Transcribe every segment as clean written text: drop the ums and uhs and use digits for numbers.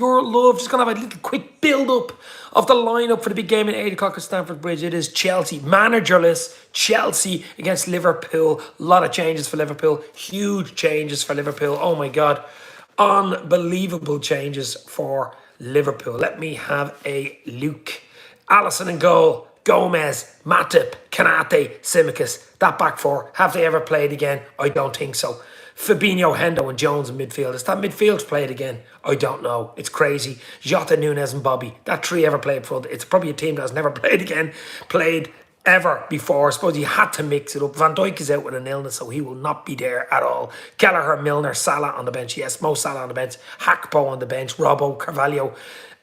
your love. Just going to have a little quick build-up of the lineup for the big game at 8 o'clock at Stamford Bridge. It is Chelsea, managerless Chelsea against Liverpool. A lot of changes for Liverpool. Huge changes for Liverpool. Oh my God. Unbelievable changes for Liverpool. Let me have a look. Alisson in goal. Gomez, Matip, Kanate, Tsimikas. That back four. Have they ever played again? I don't think so. Fabinho, Hendo and Jones in midfield. Is that midfield played again? I don't know. It's crazy. Jota, Nunes and Bobby. That three ever played front. It's probably a team that has never played again. Played ever before. I suppose he had to mix it up. Van Dijk is out with an illness, so he will not be there at all. Kelleher, Milner, Salah on the bench. Yes, Mo Salah on the bench. Hakpo on the bench. Robbo, Carvalho,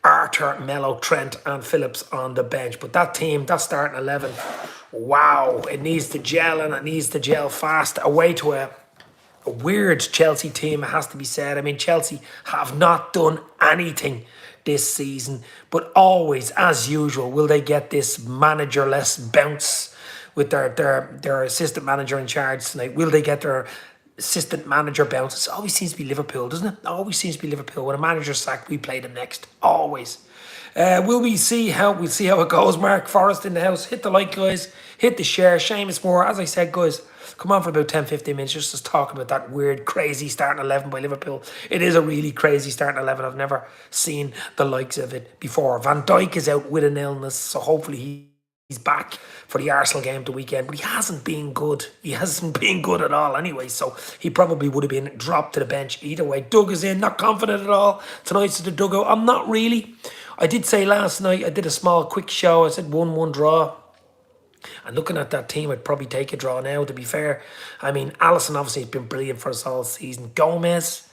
Arthur, Mello, Trent and Phillips on the bench. But that team, that starting 11, wow. It needs to gel and it needs to gel fast. Away to a weird Chelsea team, it has to be said. I mean, Chelsea have not done anything this season, but always, as usual, will they get this managerless bounce with their assistant manager in charge tonight? Will they get their assistant manager bounce? It always seems to be Liverpool, doesn't it? It always seems to be Liverpool. When a manager's sacked, we play them next. Always. Will we see how it goes? Mark Forrest in the house. Hit the like, guys. Hit the share. Seamus Moore. As I said, guys, come on for about 10-15 minutes just to talk about that weird, crazy starting 11 by Liverpool. It is a really crazy starting 11. I've never seen the likes of it before. Van Dijk is out with an illness, so hopefully he's back for the Arsenal game the weekend, but he hasn't been good. He hasn't been good at all anyway, so he probably would have been dropped to the bench either way. Doug is in, not confident at all. Tonight's the dugout. I'm not really. I did say last night, I did a small quick show. I said 1-1 draw. And looking at that team, I'd probably take a draw now, to be fair. I mean, Alisson obviously has been brilliant for us all season. Gomez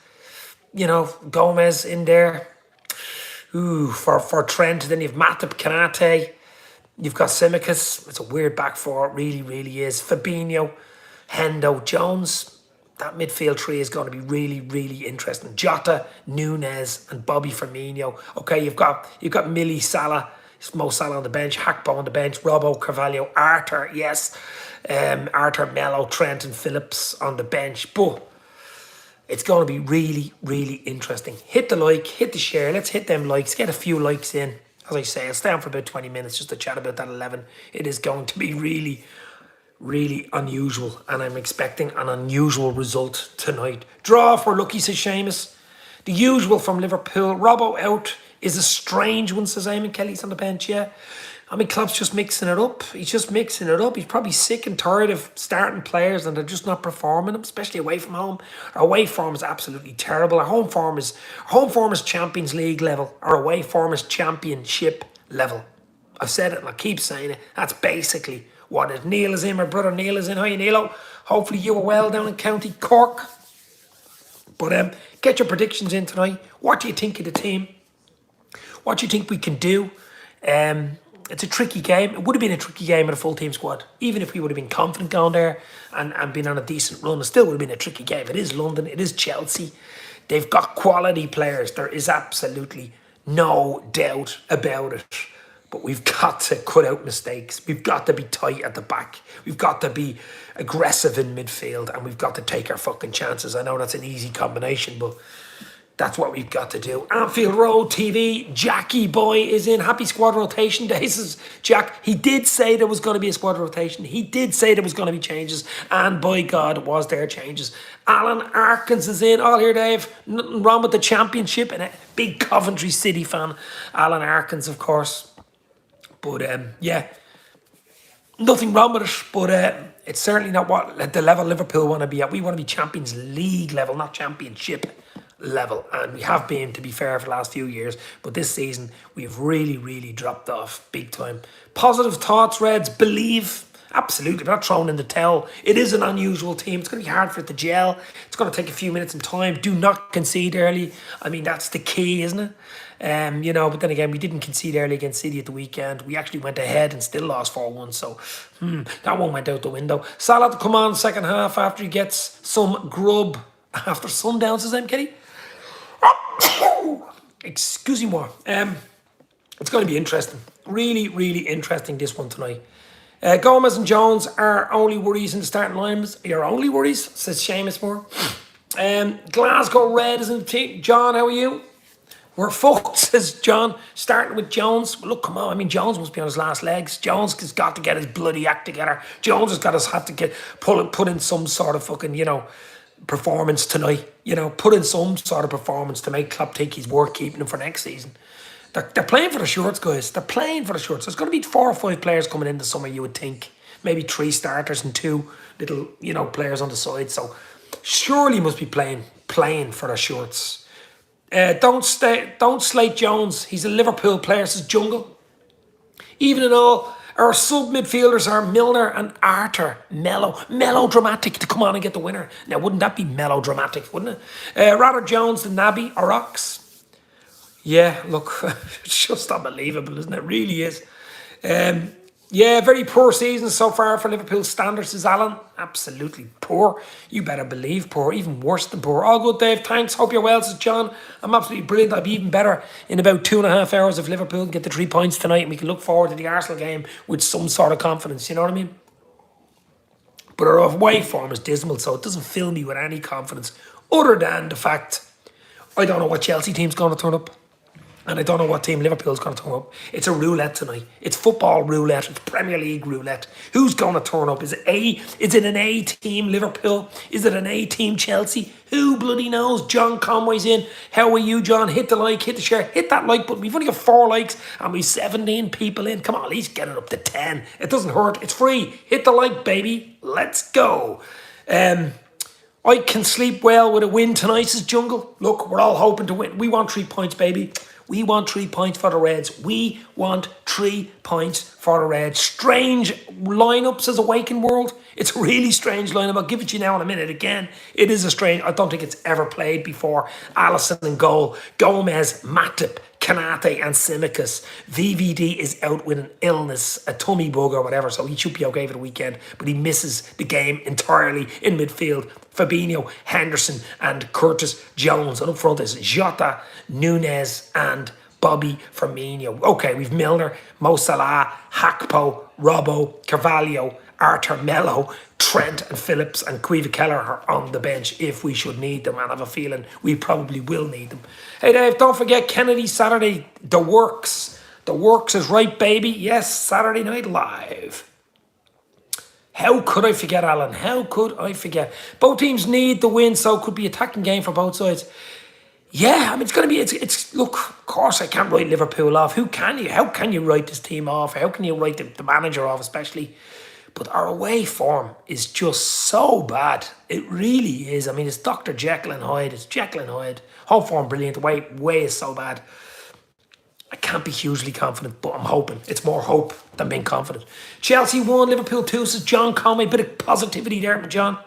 in there. Ooh, for Trent. Then you've Matip, Kanate. You've got Tsimikas. It's a weird back four. It really, really is. Fabinho, Hendo, Jones. That midfield three is going to be really, really interesting. Jota, Nunes, and Bobby Firmino. Okay, you've got Millie, Salah, Mo Salah on the bench, Hakpo on the bench, Robbo, Carvalho, Arthur, yes. Arthur, Mello, Trent, and Phillips on the bench. But it's going to be really, really interesting. Hit the like, hit the share. Let's hit them likes. Get a few likes in. As I say, I'll stay on for about 20 minutes just to chat about that 11. It is going to be really, really unusual, and I'm expecting an unusual result tonight. Draw if we're lucky, says Seamus. The usual from Liverpool. Robbo out is a strange one, says Eamon. Kelly's on the bench, yeah. I mean, Klopp's just mixing it up. He's just mixing it up. He's probably sick and tired of starting players and they're just not performing them, especially away from home. Our away form is absolutely terrible. Our home form is Champions League level. Our away form is Championship level. I've said it and I keep saying it. That's basically what it is. Neil is in. My brother Neil is in. Hi, Neilo. Hopefully you were well down in County Cork. But get your predictions in tonight. What do you think of the team? What do you think we can do? It's a tricky game. It would have been a tricky game with a full team squad. Even if we would have been confident going there and been on a decent run, it still would have been a tricky game. It is London. It is Chelsea. They've got quality players. There is absolutely no doubt about it. But we've got to cut out mistakes. We've got to be tight at the back. We've got to be aggressive in midfield. And we've got to take our fucking chances. I know that's an easy combination, but that's what we've got to do. Anfield Road TV, Jackie Boy is in. Happy squad rotation days, says Jack. He did say there was going to be a squad rotation. He did say there was going to be changes. And by God, was there changes. Alan Arkins is in. All here, Dave. Nothing wrong with the championship. And a big Coventry City fan. Alan Arkins, of course. But, yeah. Nothing wrong with it. But it's certainly not what the level Liverpool want to be at. We want to be Champions League level, not Championship level, and we have been, to be fair, for the last few years, but this season we've really dropped off big time. Positive thoughts, Reds. Believe, absolutely. We're not throwing in the towel. It is an unusual team. It's going to be hard for it to gel. It's going to take a few minutes in time. Do not concede early. I mean, that's the key, isn't it? But then again, we didn't concede early against City at the weekend. We actually went ahead and still lost 4-1, so that one went out the window. Salah to come on second half after he gets some grub after Sundowns, says Kitty. Excuse me more. It's going to be interesting. Really interesting, this one tonight. Gomez and Jones are only worries in the starting lines. Your only worries, says Seamus Moore. Glasgow Red is in the team. John, how are you? We're fucked, says John. Starting with Jones. Well, look, come on. I mean, Jones must be on his last legs. Jones has got to get his bloody act together. Jones has got to have to put in some sort of fucking, performance tonight. Put in some sort of performance to make Klopp think he's worth keeping him for next season. They're playing for the shorts, guys. They're playing for the shorts. There's going to be 4 or 5 players coming in the summer, you would think. Maybe 3 starters and 2 little, players on the side. So surely must be playing for the shorts. Don't slate Jones. He's a Liverpool player, says Jungle. Even in all, our sub midfielders are Milner and Arthur. Melodramatic to come on and get the winner. Now, wouldn't that be melodramatic, wouldn't it? Rather Jones than Naby or Ox. Yeah, look, it's just unbelievable, isn't it? It really is. Yeah, very poor season so far for Liverpool standards, says Alan. Absolutely poor. You better believe poor, even worse than poor. All good, Dave. Thanks. Hope you're well, says John. I'm absolutely brilliant. I'll be even better in about 2.5 hours if Liverpool get the 3 points tonight, and we can look forward to the Arsenal game with some sort of confidence. You know what I mean? But our away form is dismal, so it doesn't fill me with any confidence other than the fact I don't know what Chelsea team's going to turn up. And I don't know what team Liverpool's going to turn up. It's a roulette tonight. It's football roulette. It's Premier League roulette. Who's going to turn up? Is it an A team Liverpool? Is it an A team Chelsea? Who bloody knows? John Conway's in. How are you, John? Hit the like, hit the share, hit that like button. We've only got 4 likes and we've 17 people in. Come on, at least get it up to 10. It doesn't hurt. It's free. Hit the like, baby. Let's go. I can sleep well with a win tonight, says Jungle. Look, we're all hoping to win. We want 3 points, baby. We want 3 points for the Reds. We want 3 points for the Reds. Strange lineup, says Awakened World. It's a really strange lineup. I'll give it to you now in a minute. Again, it is a strange. I don't think it's ever played before. Alisson in goal. Gomez, Matip, Kanate and Tsimikas. VVD is out with an illness, a tummy bug or whatever, so he should be okay for the weekend, but he misses the game entirely in midfield. Fabinho, Henderson and Curtis Jones. And up front is Jota, Nunez and Bobby Firmino. Okay, we've Milner, Mo Salah, Hakpo, Robbo, Carvalho, Arthur Melo, Trent and Phillips and Quiva Keller are on the bench if we should need them, and I have a feeling we probably will need them. Hey Dave, don't forget Kennedy Saturday, The Works. The Works is right, baby. Yes, Saturday Night Live. How could I forget, Alan? How could I forget? Both teams need the win, so it could be attacking game for both sides. Yeah, I mean, it's going to be, it's look, of course I can't write Liverpool off. How can you write this team off? How can you write the manager off, especially? But our away form is just so bad. It really is. I mean, it's Dr. Jekyll and Hyde. It's Jekyll and Hyde. Home form, brilliant. The way is so bad. I can't be hugely confident, but I'm hoping. It's more hope than being confident. Chelsea 1, Liverpool 2, says John Conway. Bit of positivity there, John.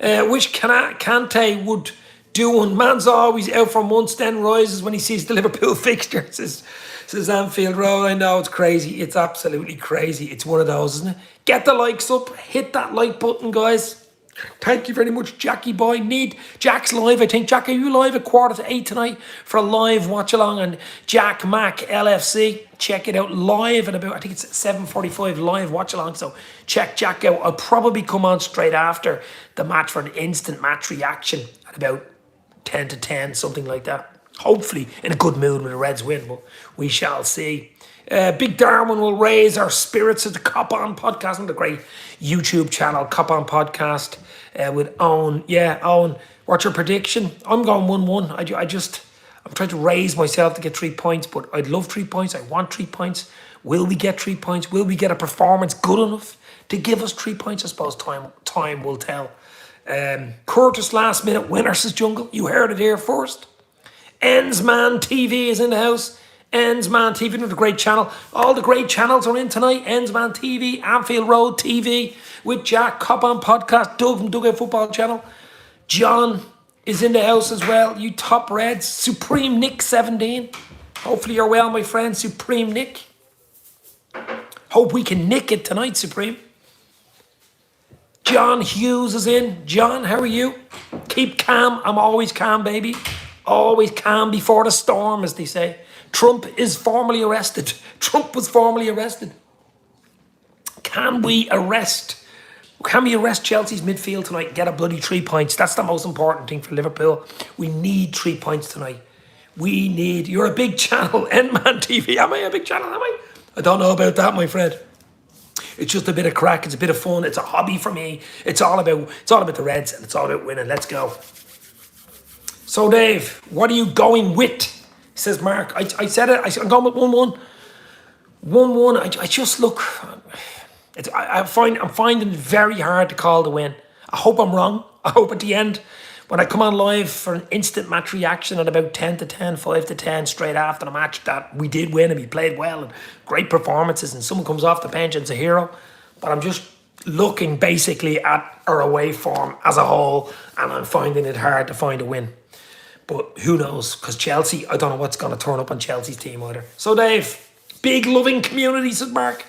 Wish Kante would do one. Man's always out for months, then rises when he sees the Liverpool fixture, says Anfield Road. I know, it's crazy. It's absolutely crazy. It's one of those, isn't it? Get the likes up. Hit that like button, guys. Thank you very much, Jackie boy. Jack's live, I think. Jack, are you live at 7:45 tonight for a live watch along? And Jack Mac LFC, check it out live at about, I think it's 7:45 live watch along. So check Jack out. I'll probably come on straight after the match for an instant match reaction at about 10 to 10, something like that. Hopefully in a good mood when the Reds win, but we shall see. Big Darwin will raise our spirits at the Cop On podcast, on the great YouTube channel, Cop On Podcast, with Owen. Yeah, Owen, what's your prediction? I'm going 1-1. I'm trying to raise myself to get 3 points, but I'd love 3 points. I want 3 points. Will we get 3 points? Will we get a performance good enough to give us 3 points? I suppose time will tell. Curtis last minute winner, says Jungle. You heard it here first. Ensman TV is in the house. Ensman TV, another great channel. All the great channels are in tonight. Ensman TV, Anfield Road TV with Jack, Cop On Podcast, Doug from Dugout Football Channel. John is in the house as well. You top Reds. Supreme Nick 17. Hopefully you're well, my friend. Supreme Nick. Hope we can nick it tonight, Supreme. John Hughes is in. John, how are you? Keep calm. I'm always calm, baby. Always calm before the storm, as they say. Trump is formally arrested. Trump was formally arrested. Can we arrest Chelsea's midfield tonight and get a bloody 3 points? That's the most important thing for Liverpool. We need 3 points tonight. We need, you're a big channel, N-Man TV. Am I a big channel, am I? I don't know about that, my friend. It's just a bit of crack, it's a bit of fun, it's a hobby for me. It's all about the Reds and it's all about winning. Let's go. So Dave, what are you going with? Says Mark. I said it, I'm going with 1-1. 1-1, I just look, I'm finding it very hard to call the win. I hope I'm wrong. I hope at the end, when I come on live for an instant match reaction at about 10-10, 5-10, straight after the match, that we did win and we played well and great performances and someone comes off the bench and it's a hero. But I'm just looking basically at our away form as a whole and I'm finding it hard to find a win. But who knows? Because Chelsea, I don't know what's going to turn up on Chelsea's team either. So Dave, big loving community, says Mark.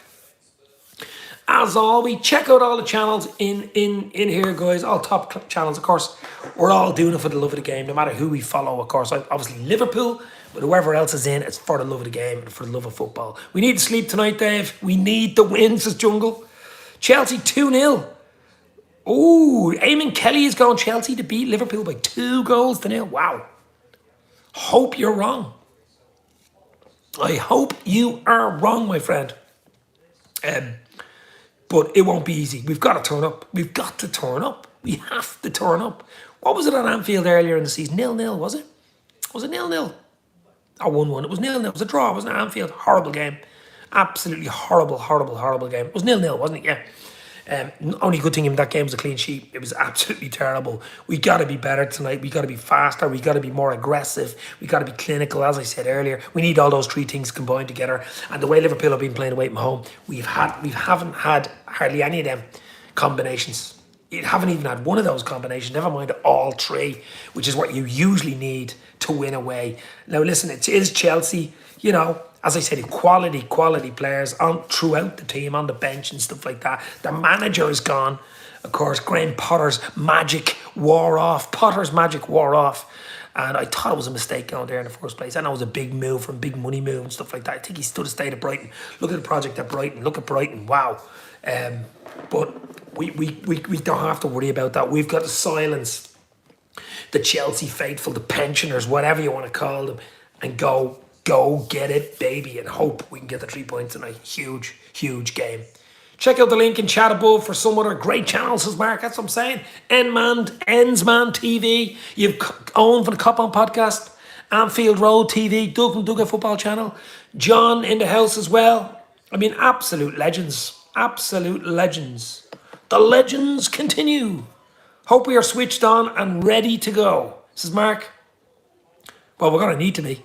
As always, check out all the channels in here, guys. All top channels, of course. We're all doing it for the love of the game, no matter who we follow, of course. Obviously, Liverpool, but whoever else is in, it's for the love of the game and for the love of football. We need to sleep tonight, Dave. We need the win, says Jungle. Chelsea 2-0. Oh, Eamon Kelly is going Chelsea to beat Liverpool by 2-0. Wow. Hope you're wrong. I hope you are wrong, my friend. But it won't be easy. We've got to turn up. We've got to turn up. We have to turn up. What was it on Anfield earlier in the season? 0-0, was it? Was it 0-0? Or 1-1. It was 0-0. It was a draw, wasn't it? Anfield. Horrible game. Absolutely horrible, horrible, horrible game. It was 0-0, wasn't it? Yeah. Only good thing in that game was a clean sheet. It was absolutely terrible. We got to be better tonight. We got to be faster. We got to be more aggressive. We got to be clinical, as I said earlier. We need all those three things combined together. And the way Liverpool have been playing away from home, we haven't had hardly any of them combinations. You haven't even had one of those combinations. Never mind all three, which is what you usually need to win away. Now, listen, it is Chelsea. You know, as I said, quality players on throughout the team, on the bench and stuff like that. The manager is gone. Of course, Graham Potter's magic wore off. And I thought it was a mistake going there in the first place. I know it was a big move from big money move and stuff like that. I think he stood a state at Brighton. Look at the project at Brighton. Look at Brighton. Wow. But we don't have to worry about that. We've got to silence the Chelsea faithful, the pensioners, whatever you want to call them, and go get it, baby, and hope we can get the 3 points tonight. Huge game. Check out the link in chat above for some other great channels, says Mark. That's what I'm saying. Ensman TV. You've Owen for the Cop On podcast. Anfield Road TV. Doug from Dugga Football Channel. John in the house as well. I mean, absolute legends. Absolute legends. The legends continue. Hope we are switched on and ready to go, says Mark. Well, we're going to need to be.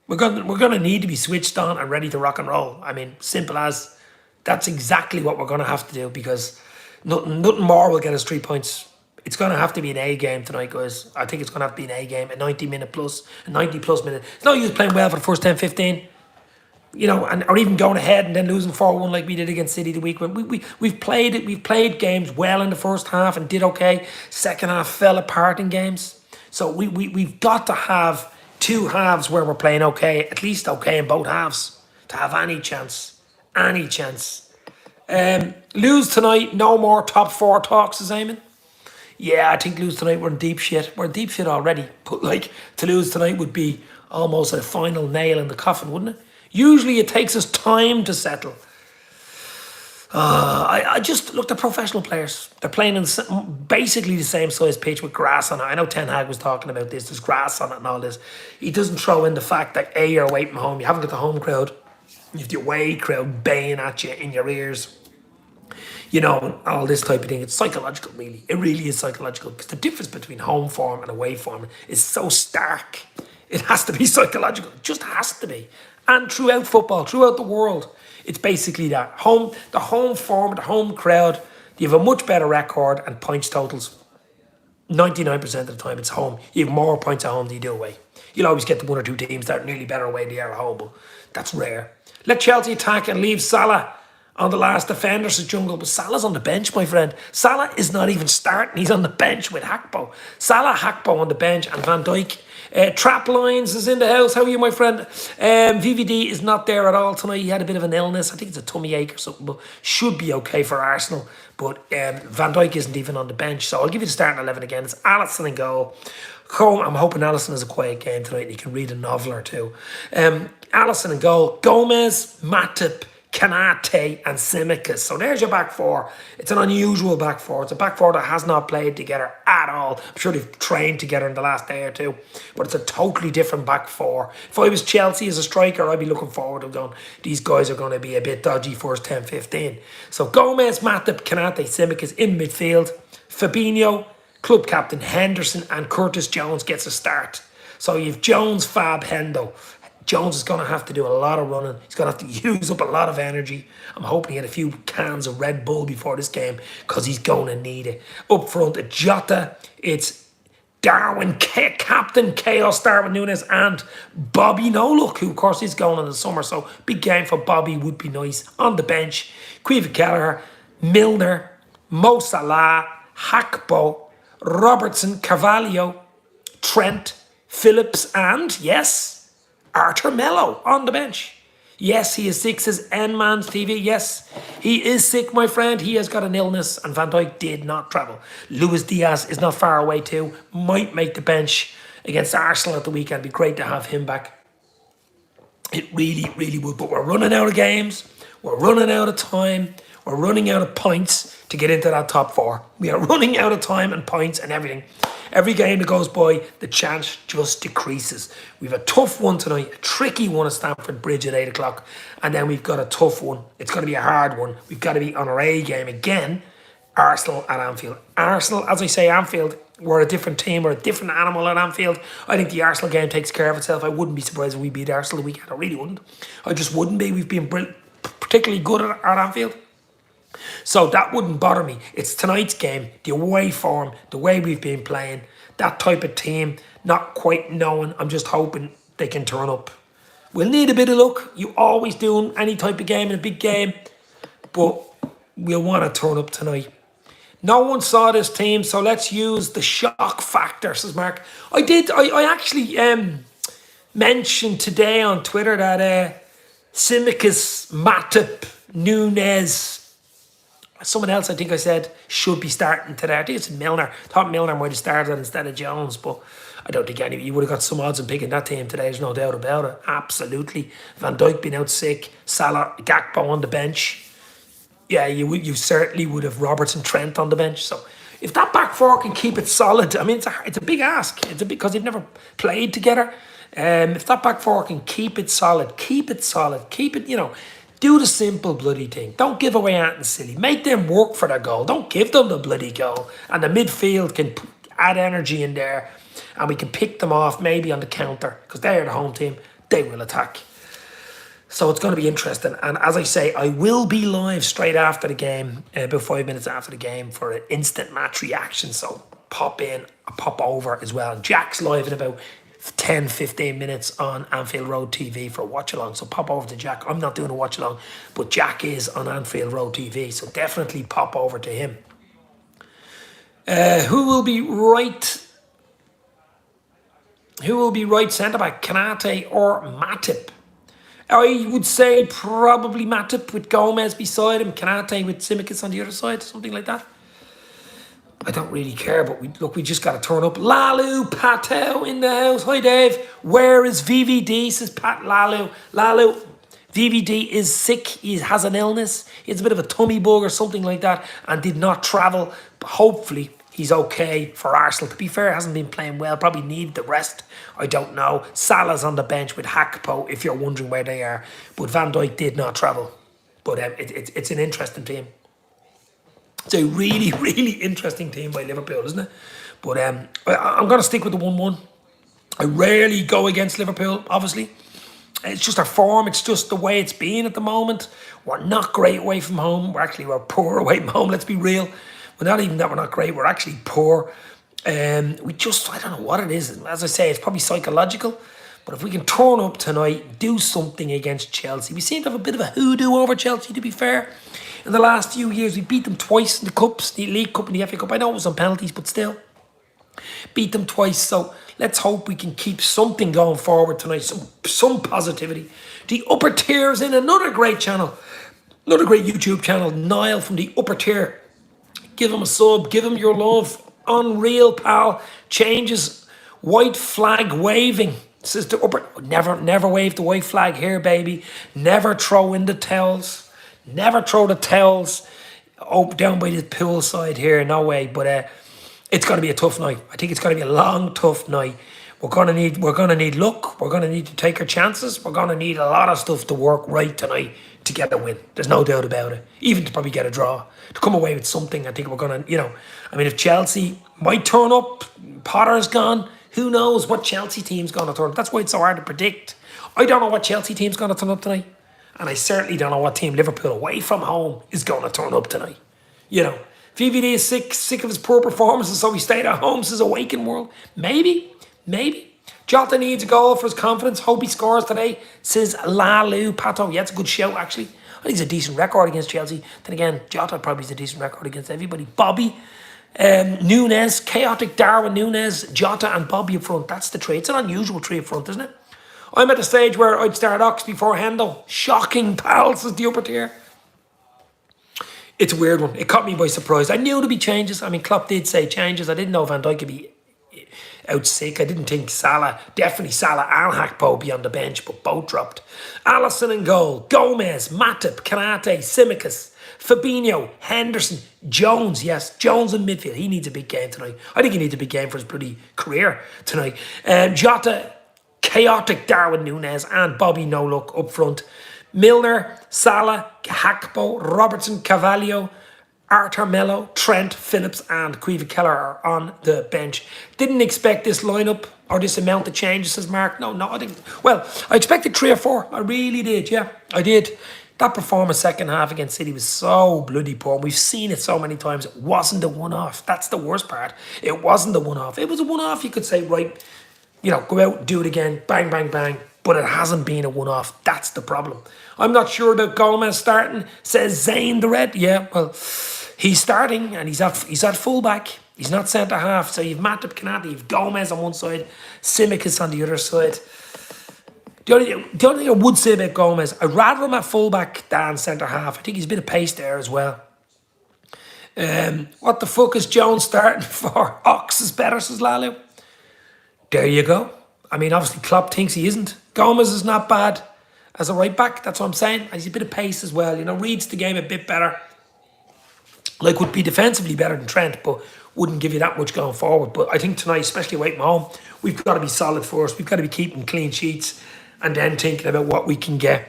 We're going to need to be switched on and ready to rock and roll. I mean, simple as. That's exactly what we're going to have to do because nothing more will get us 3 points. It's going to have to be an A game tonight, guys. I think it's going to have to be an A game, a 90 plus minute. It's no use playing well for the first 10, 15. You know, or even going ahead and then losing 4-1 like we did against City the week when we've played games well in the first half and did okay. Second half fell apart in games. So we've got to have two halves where we're playing okay, at least okay in both halves, to have any chance. Lose tonight, no more top four talks, says Eamon. Yeah, I think lose tonight, we're in deep shit. We're in deep shit already. But like, to lose tonight would be almost a final nail in the coffin, wouldn't it? Usually it takes us time to settle. I just look at professional players. They're playing in basically the same size pitch with grass on it. I know Ten Hag was talking about this. There's grass on it and all this. He doesn't throw in the fact that A, you're away from home. You haven't got the home crowd. You have the away crowd baying at you in your ears. You know, all this type of thing. It's psychological, really. It really is psychological. Because the difference between home form and away form is so stark. It has to be psychological. It just has to be. And throughout football, throughout the world, it's basically that. The home form, the home crowd, you have a much better record and points totals. 99% of the time it's home. You have more points at home than you do away. You'll always get the one or two teams that are nearly better away than they are at home, but that's rare. Let Chelsea attack and leave Salah on the last defender, says Jungle. But Salah's on the bench, my friend. Salah is not even starting. He's on the bench with Hakpo. Salah, Hakpo on the bench, and Van Dijk. Trap Lines is in the house. How are you, my friend? VVD is not there at all tonight. He had a bit of an illness. I think it's a tummy ache or something, but should be okay for Arsenal. But Van Dijk isn't even on the bench. So I'll give you the starting 11 again. It's Alisson in goal. I'm hoping Alisson has a quiet game tonight and he can read a novel or two. Alisson in goal. Gomez, Matip, Kanate and Tsimikas. So there's your back four. It's an unusual back four. It's a back four that has not played together at all. I'm sure they've trained together in the last day or two, but it's a totally different back four. If I was Chelsea as a striker, I'd be looking forward to going, these guys are going to be a bit dodgy first 10, 15. So Gomez, Matip, Kanate, Tsimikas in midfield. Fabinho, club captain Henderson and Curtis Jones gets a start. So you've Jones, Fab, Hendo. Jones is going to have to do a lot of running. He's going to have to use up a lot of energy. I'm hoping he had a few cans of Red Bull before this game because he's going to need it. Up front, at Jota, it's Darwin, Captain Chaos, Darwin Núñez, and Bobby Noluck, who of course is going in the summer. So big game for Bobby would be nice. On the bench, Caoimhe Kelleher, Milner, Mo Salah, Hakpo, Robertson, Carvalho, Trent, Phillips, and yes, Arthur Mello on the bench. Yes, he is sick, says N-Man's TV. Yes, he is sick, my friend. He has got an illness, and Van Dijk did not travel. Luis Diaz is not far away too. Might make the bench against Arsenal at the weekend. Be great to have him back. It really, really would. But we're running out of games. We're running out of time. We're running out of points to get into that top four. We are running out of time and points and everything. Every game that goes by, the chance just decreases. We've a tough one tonight, a tricky one at Stamford Bridge at 8 o'clock. And then we've got a tough one. It's going to be a hard one. We've got to be on our A game again. Arsenal at Anfield. Arsenal, as I say, Anfield, we're a different team. We're a different animal at Anfield. I think the Arsenal game takes care of itself. I wouldn't be surprised if we beat Arsenal the weekend. I really wouldn't. I just wouldn't be. We've been particularly good at Anfield. So that wouldn't bother me. It's tonight's game, the away form, the way we've been playing, that type of team, not quite knowing. I'm just hoping they can turn up. We'll need a bit of luck. You always do in any type of game, in a big game. But we'll want to turn up tonight. No one saw this team, so let's use the shock factor, says Mark. I actually mentioned today on Twitter that Tsimikas, Matip, Núñez, someone else I think I said should be starting today. I think it's Milner. I thought Milner might have started instead of Jones, but I don't think you would have got some odds in picking that team today. There's no doubt about it. Absolutely. Van Dijk being out sick. Salah, Gakpo on the bench. Yeah, you certainly would have Robertson, Trent on the bench. So if that back four can keep it solid, I mean, it's a big ask. It's a big, because they've never played together. If that back four can keep it solid, keep it, do the simple bloody thing. Don't give away anything silly. Make them work for their goal. Don't give them the bloody goal. And the midfield can add energy in there. And we can pick them off maybe on the counter. Because they're the home team. They will attack. So it's going to be interesting. And as I say, I will be live straight after the game. About 5 minutes after the game for an instant match reaction. So pop in, pop over as well. Jack's live in about 10, 15 minutes on Anfield Road TV for a watch along. So pop over to Jack. I'm not doing a watch along, but Jack is on Anfield Road TV. So definitely pop over to him. Who will be right? Who will be right centre back? Kanate or Matip? I would say probably Matip with Gomez beside him. Kanate with Tsimikas on the other side. Something like that. I don't really care, but we just got to turn up. Lalu Patel in the house. Hi, Dave. Where is VVD? Says Pat Lalu. Lalu, VVD is sick. He has an illness. He has a bit of a tummy bug or something like that and did not travel. But hopefully he's okay for Arsenal. To be fair, hasn't been playing well. Probably need the rest. I don't know. Salah's on the bench with Hakpo, if you're wondering where they are. But Van Dijk did not travel. But it's an interesting team. It's a really, really interesting team by Liverpool, isn't it? But I'm going to stick with the 1-1. I rarely go against Liverpool, obviously. It's just our form. It's just the way it's been at the moment. We're not great away from home. We're poor away from home, let's be real. Well, not even that we're not great. We're actually poor. I don't know what it is. As I say, it's probably psychological. But if we can turn up tonight, do something against Chelsea. We seem to have a bit of a hoodoo over Chelsea, to be fair. In the last few years, we beat them twice in the cups, the League Cup and the FA Cup. I know it was on penalties, but still. Beat them twice, so let's hope we can keep something going forward tonight, some positivity. The Upper Tier is in another great channel, another great YouTube channel, Niall from the Upper Tier. Give him a sub, give him your love. Unreal, pal. Changes White flag waving. This is the upper. Never wave the white flag here, baby. Never throw in the towels. Never throw the towels down by the poolside here. No way. But it's going to be a tough night. I think it's going to be a long, tough night. We're gonna need luck. We're gonna need to take our chances. We're gonna need a lot of stuff to work right tonight to get a win. There's no doubt about it. Even to probably get a draw, to come away with something. I think we're gonna, I mean, if Chelsea might turn up, Potter's gone. Who knows what Chelsea team's gonna turn up? That's why it's so hard to predict. I don't know what Chelsea team's gonna turn up tonight, and I certainly don't know what team Liverpool away from home is gonna turn up tonight. VVD is sick of his poor performances, so he stayed at home. Says Awaken World. Maybe. Jota needs a goal for his confidence. Hope he scores today. Says Lalu Pato. Yeah, it's a good shout, actually. I think it's a decent record against Chelsea. Then again, Jota probably is a decent record against everybody. Bobby, Nunes, chaotic Darwin Nunes, Jota and Bobby up front. That's the tree. It's an unusual tree up front, isn't it? I'm at the stage where I'd start Ox before Hendo. Shocking, pals, is the upper tier. It's a weird one. It caught me by surprise. I knew there'd be changes. I mean, Klopp did say changes. I didn't know Van Dijk could be out sick. I didn't think definitely Salah and Hakpo be on the bench, but both dropped. Alisson in goal, Gomez, Matip, Kanate, Tsimikas, Fabinho, Henderson, Jones. Yes, Jones in midfield. He needs a big game tonight. I think he needs a big game for his bloody career tonight. Jota, chaotic Darwin Nunes, and Bobby no look up front. Milner, Salah, Hakpo, Robertson, Carvalho, Arthur Mello, Trent, Phillips and Caoimhe Keller are on the bench. Didn't expect this lineup or this amount of changes, says Mark. No, I expected 3 or 4. I really did, yeah. I did. That performance second half against City was so bloody poor. We've seen it so many times. It wasn't a one-off. That's the worst part. It wasn't a one-off. It was a one-off, you could say, right, go out, do it again, bang, bang, bang. But it hasn't been a one-off. That's the problem. I'm not sure about Gomez starting, says Zane the Red. Yeah, well, he's starting and he's at fullback. He's not centre half. So you've Matip, Kanate, you've Gomez on one side, Tsimikas on the other side. The only thing I would say about Gomez, I'd rather him at fullback than centre half. I think he's a bit of pace there as well. What the fuck is Jones starting for? Ox is better, says Lalu. There you go. I mean, obviously Klopp thinks he isn't. Gomez is not bad as a right back. That's what I'm saying. He's a bit of pace as well. Reads the game a bit better. Like, would be defensively better than Trent, but wouldn't give you that much going forward. But I think tonight, especially away from home, we've got to be solid first. We've got to be keeping clean sheets and then thinking about what we can get,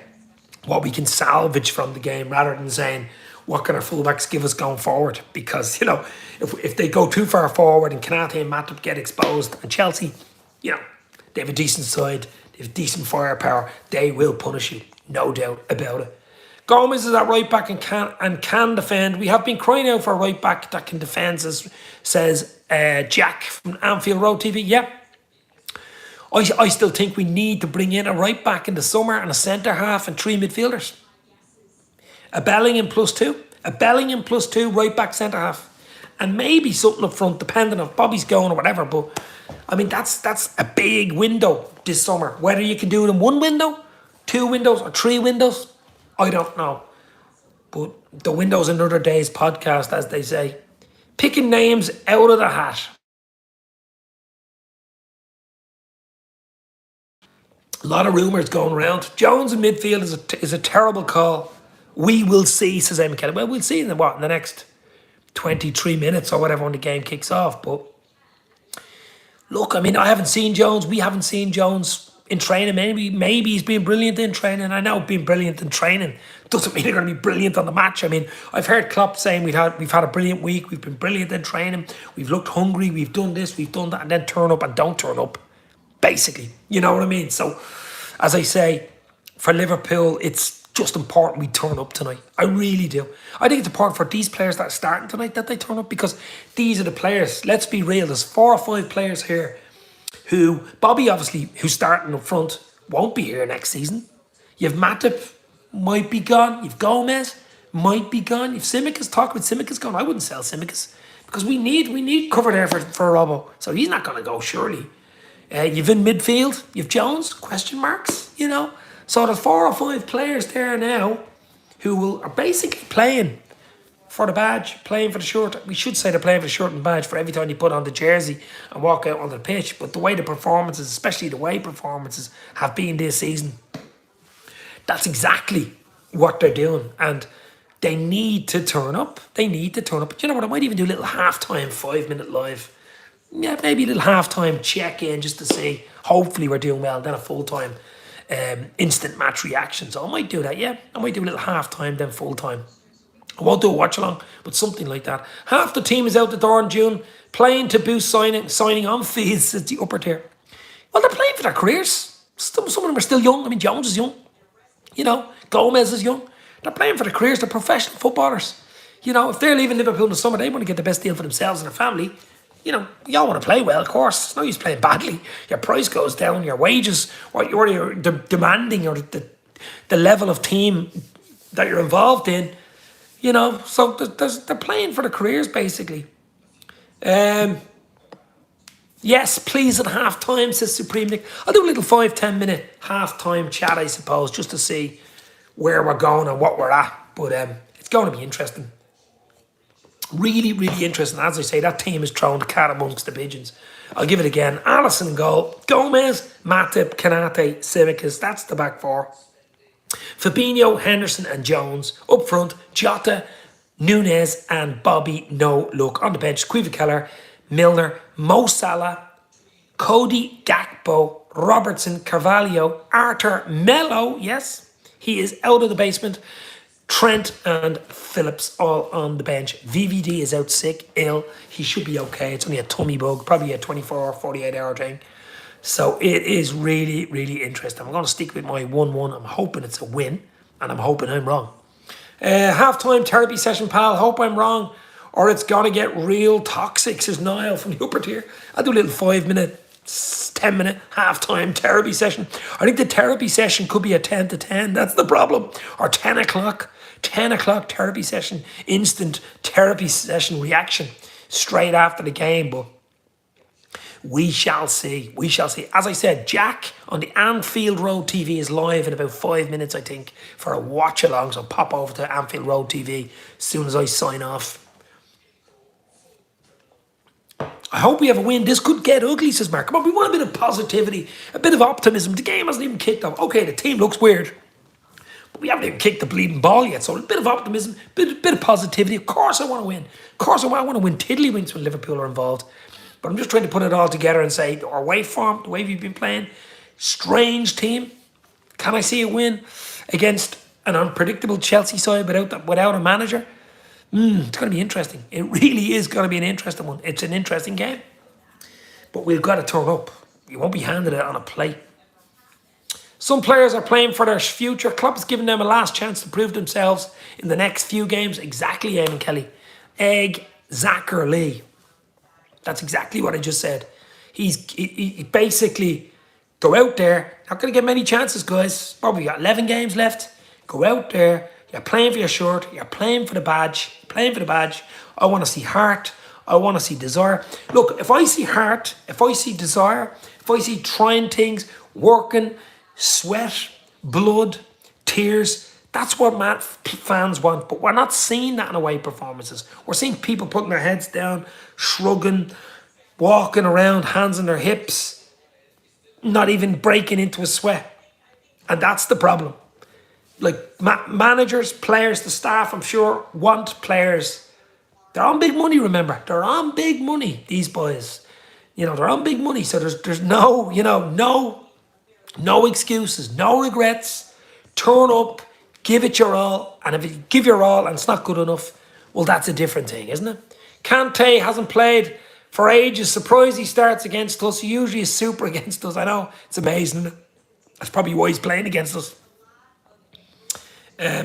what we can salvage from the game, rather than saying, what can our fullbacks give us going forward? Because, if they go too far forward and Kanate and Matip get exposed, and Chelsea, they have a decent side, they have decent firepower, they will punish you, no doubt about it. Gomez is at right back and can defend. We have been crying out for a right back that can defend, says Jack from Anfield Road TV. Yeah, I still think we need to bring in a right back in the summer and a centre half and 3 midfielders. A Bellingham +2. A Bellingham +2 right back centre half. And maybe something up front, depending on Bobby's going or whatever. But, I mean, that's a big window this summer. Whether you can do it in 1 window, 2 windows or 3 windows, I don't know. But the window's another day's podcast, as they say. Picking names out of the hat. A lot of rumours going around. Jones in midfield is a terrible call. We will see, says Eamon Kelly. Well, we'll see in the next 23 minutes or whatever when the game kicks off. But look, I mean, I haven't seen Jones. We haven't seen Jones in training. Maybe he's been brilliant in training. I know being brilliant in training doesn't mean they're going to be brilliant on the match. I mean, I've heard Klopp saying we've had a brilliant week. We've been brilliant in training. We've looked hungry. We've done this. We've done that, and then turn up and don't turn up. Basically, you know what I mean. So, as I say, for Liverpool, it's just important we turn up tonight. I really do. I think it's important for these players that are starting tonight that they turn up, because these are the players. Let's be real. There's 4 or 5 players here who, Bobby obviously, who's starting up front, won't be here next season. You've Matip, might be gone. You've Gomez, might be gone. You've Tsimikas, talk with Tsimikas gone. I wouldn't sell Tsimikas because we need cover there for Robbo. So he's not going to go, surely. You've in midfield, you've Jones, question marks, So there's 4 or 5 players there now who are basically playing for the badge, playing for the shirt. We should say they're playing for the shirt and badge for every time they put on the jersey and walk out on the pitch. But the way the performances, especially the way performances, have been this season, that's exactly what they're doing. And they need to turn up. They need to turn up. But you know what? I might even do a little halftime 5-minute live. Yeah, maybe a little halftime check in just to see. Hopefully we're doing well. Then a full time instant match reaction. So I might do that. Yeah, I might do a little halftime, then full time. I won't do a watch along, but something like that. Half the team is out the door in June, playing to boost signing on fees at the upper tier. Well, they're playing for their careers. Some of them are still young. I mean, Jones is young. You know, Gomez is young. They're playing for their careers. They're professional footballers. You know, if they're leaving Liverpool in the summer, they want to get the best deal for themselves and their family. You know, you all want to play well, of course. It's no use playing badly. Your price goes down, your wages, what you're demanding, or the level of team that you're involved in. You know, so they're playing for the careers, basically. Yes, please at half time, says Supreme Nick. I'll do a little 5-10 minute half time chat, I suppose, just to see where we're going and what we're at. But it's going to be interesting. Really, really interesting. As I say, that team is throwing the cat amongst the pigeons. I'll give it again. Alisson goal. Gomez, Matip, Kanate, Tsimikas. That's the back four. Fabinho, Henderson and Jones. Up front, Jota, Nunez and Bobby No Look. On the bench, Quiva Keller, Milner, Mo Salah, Cody Gakpo, Robertson, Carvalho, Arthur, Mello. Yes, he is out of the basement. Trent and Phillips all on the bench. VVD is out sick, ill. He should be okay. It's only a tummy bug, probably a 24 or 48 hour thing. So it is really, really interesting. I'm going to stick with my 1-1. I'm hoping it's a win, and I'm hoping I'm wrong. Half-time therapy session, pal. Hope I'm wrong, or it's going to get real toxic, says Niall from the upper tier. I'll do a little 5-minute, 10-minute half-time therapy session. I think the therapy session could be a 10 to 10. That's the problem. Or 10 o'clock. 10 o'clock therapy session. Instant therapy session reaction straight after the game. But we shall see. We shall see. As I said, Jack on the Anfield Road TV is live in about 5 minutes, I think, for a watch along. So pop over to Anfield Road TV as soon as I sign off. I hope we have a win. This could get ugly, says Mark. Come on, we want a bit of positivity, a bit of optimism. The game hasn't even kicked off. Okay, the team looks weird, but we haven't even kicked the bleeding ball yet. So a bit of optimism, bit of positivity. Of course I want to win. Of course I want to win tiddlywinks when Liverpool are involved. But I'm just trying to put it all together and say, our way form, the way we've been playing, strange team. Can I see a win against an unpredictable Chelsea side without a manager? It's going to be interesting. It really is going to be an interesting one. It's an interesting game. But we've got to turn up. You won't be handed it on a plate. Some players are playing for their future. Klopp is giving them a last chance to prove themselves in the next few games. Exactly, Eamon Kelly. Zachar Lee. That's exactly what I just said. He basically go out there. Not going to get many chances, guys. Probably got 11 games left. Go out there. You're playing for your shirt. You're playing for the badge. Playing for the badge. I want to see heart. I want to see desire. Look, if I see heart, if I see desire, if I see trying things, working, sweat, blood, tears, that's what fans want. But we're not seeing that in away performances. We're seeing people putting their heads down, shrugging, walking around, hands on their hips, not even breaking into a sweat. And that's the problem. Like managers, players, the staff, I'm sure, want players. They're on big money, remember. They're on big money, these boys. You know, they're on big money. So there's no, no excuses, no regrets. Turn up, give it your all. And if you give your all and it's not good enough, well, that's a different thing, isn't it? Kante hasn't played for ages. Surprised he starts against us. He usually is super against us. I know, it's amazing, isn't it? That's probably why he's playing against us.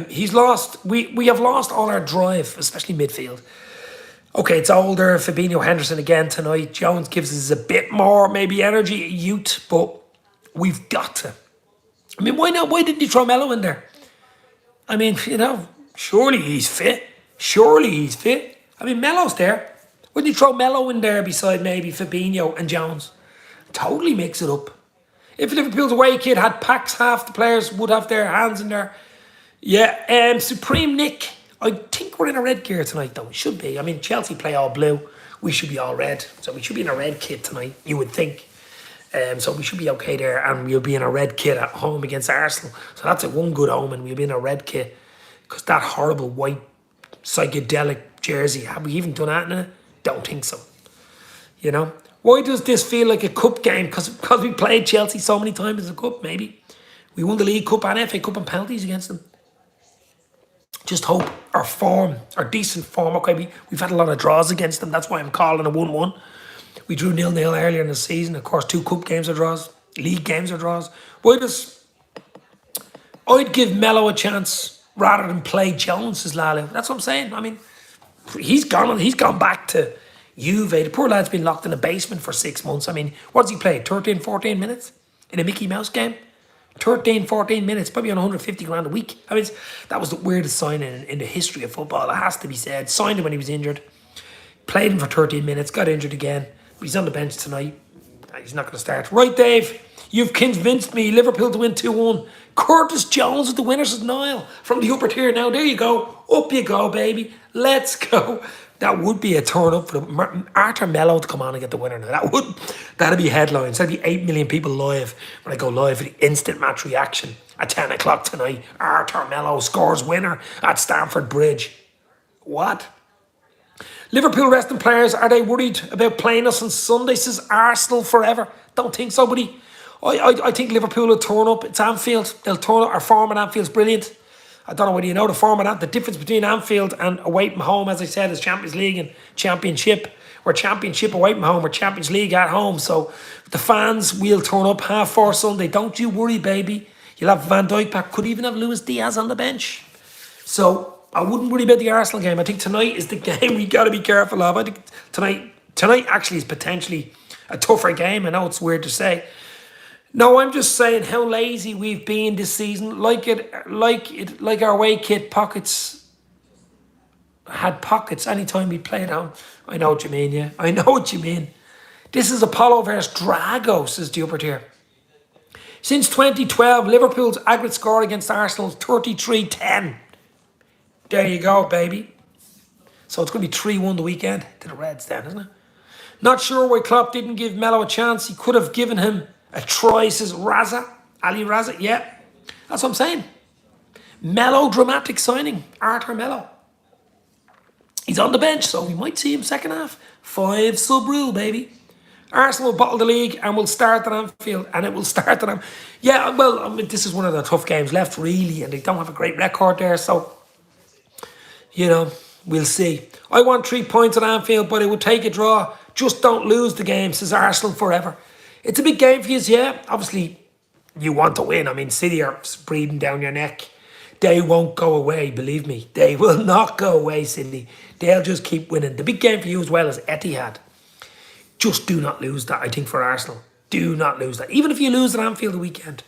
He's lost. We have lost all our drive, especially midfield. Okay, it's older. Fabinho, Henderson again tonight. Jones gives us a bit more, maybe energy, youth, but we've got to. I mean, why not? Why didn't you throw Mello in there? I mean, surely he's fit. Surely he's fit. I mean, Mello's there. Wouldn't you throw Mello in there beside maybe Fabinho and Jones? Totally mix it up. If Liverpool's away kid had packs, half the players would have their hands in there. Yeah, Supreme Nick, I think we're in a red gear tonight, though. We should be. I mean, Chelsea play all blue. We should be all red. So we should be in a red kit tonight, you would think. So we should be okay there. And we'll be in a red kit at home against Arsenal. So that's a one good omen. We'll be in a red kit. Because that horrible white psychedelic jersey, have we even done that in it? Don't think so. You know? Why does this feel like a cup game? Because we played Chelsea so many times in the cup, maybe. We won the League Cup and FA Cup and penalties against them. Just hope our form, our decent form. Okay, we've had a lot of draws against them. That's why I'm calling a 1-1. We drew 0-0 earlier in the season. Of course, 2 cup games are draws. League games are draws. I'd give Mello a chance rather than play Jones, says Lalo. That's what I'm saying. I mean, he's gone back to Juve. The poor lad's been locked in a basement for 6 months. I mean, what does he play? 13, 14 minutes? In a Mickey Mouse game? 13, 14 minutes, probably on 150 grand a week. I mean, that was the weirdest signing in the history of football. It has to be said. Signed him when he was injured. Played him for 13 minutes, got injured again. But he's on the bench tonight. He's not going to start. Right, Dave, you've convinced me. Liverpool to win 2-1. Curtis Jones with the winner, says Niall. From the upper tier now. There you go. Up you go, baby. Let's go. That would be a turn up for Arthur Mello to come on and get the winner now. That'd be headlines. That'd be 8 million people live when I go live for the instant match reaction at 10 o'clock tonight. Arthur Mello scores winner at Stamford Bridge. What? Liverpool resting players, are they worried about playing us on Sunday? Says Arsenal forever. Don't think so, buddy. I think Liverpool will turn up. It's Anfield. They'll turn up. Our form at Anfield's brilliant. I don't know whether you know the format. The difference between Anfield and away from home, as I said, is Champions League and Championship. We're Championship away from home. We're Champions League at home. So the fans will turn up 4:30 Sunday. Don't you worry, baby. You'll have Van Dijk back. Could even have Luis Diaz on the bench. So I wouldn't worry about the Arsenal game. I think tonight is the game we got to be careful of. I think tonight actually is potentially a tougher game. I know it's weird to say. No, I'm just saying how lazy we've been this season. Like our away kit pockets had pockets anytime we played on. I know what you mean, yeah. I know what you mean. This is Apollo versus Drago, says the upper tier. Since 2012, Liverpool's aggregate score against Arsenal is 33-10. There you go, baby. So it's going to be 3-1 the weekend to the Reds then, isn't it? Not sure why Klopp didn't give Mello a chance. He could have given him a try, says Ali Raza. Yeah, that's what I'm saying. Melodramatic signing, Arthur Mello. He's on the bench, so we might see him second half. 5 sub rule, baby. Arsenal will bottle the league and will start at Anfield, and it will start at Anfield. Yeah, well, I mean, this is one of the tough games left, really, and they don't have a great record there, so, you know, we'll see. I want 3 points at Anfield, but it would take a draw. Just don't lose the game, says Arsenal forever. It's a big game for you, yeah. Obviously, you want to win. I mean, City are breathing down your neck. They won't go away, believe me. They will not go away, City. They'll just keep winning. The big game for you as well is Etihad. Just do not lose that, I think, for Arsenal. Do not lose that. Even if you lose at Anfield the weekend,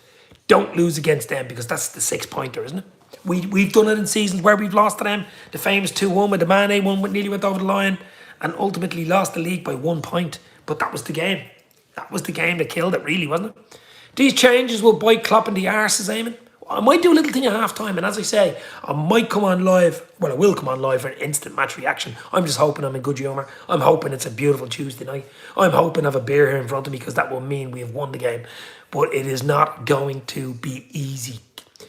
don't lose against them because that's the 6-pointer, isn't it? We've done it in seasons where we've lost to them. The famous 2-1 with the Mane one nearly went over the line and ultimately lost the league by 1 point. But that was the game. That was the game that killed it, really, wasn't it? These changes will bite Klopp in the arse, says Eamon. I might do a little thing at half-time, and as I say, I might come on live. Well, I will come on live for an instant match reaction. I'm just hoping I'm in good humour. I'm hoping it's a beautiful Tuesday night. I'm hoping I have a beer here in front of me because that will mean we have won the game. But it is not going to be easy.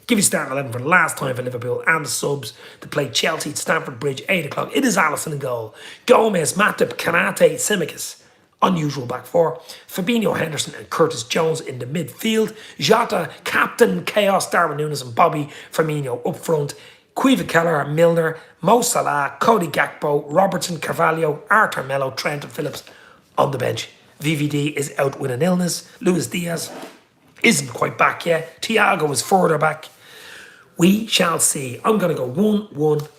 Give you starting 11 for the last time for Liverpool and the subs to play Chelsea at Stamford Bridge, 8 o'clock. It is Alisson in goal. Gomez, Matip, Kanate, Tsimikas. Unusual back four. Fabinho, Henderson and Curtis Jones in the midfield. Jota, Captain Chaos, Darwin Núñez and Bobby Firmino up front. Quiva Keller, Milner, Mo Salah, Cody Gakpo, Robertson, Carvalho, Arthur Mello, Trent and Phillips on the bench. VVD is out with an illness. Luis Diaz isn't quite back yet. Thiago is further back. We shall see. I'm going to go 1-1.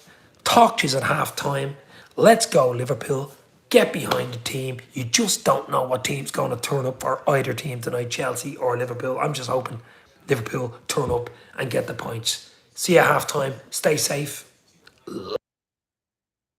Talk to you at half time. Let's go, Liverpool. Get behind the team. You just don't know what team's going to turn up for either team tonight, Chelsea or Liverpool. I'm just hoping Liverpool turn up and get the points. See you at half time. Stay safe.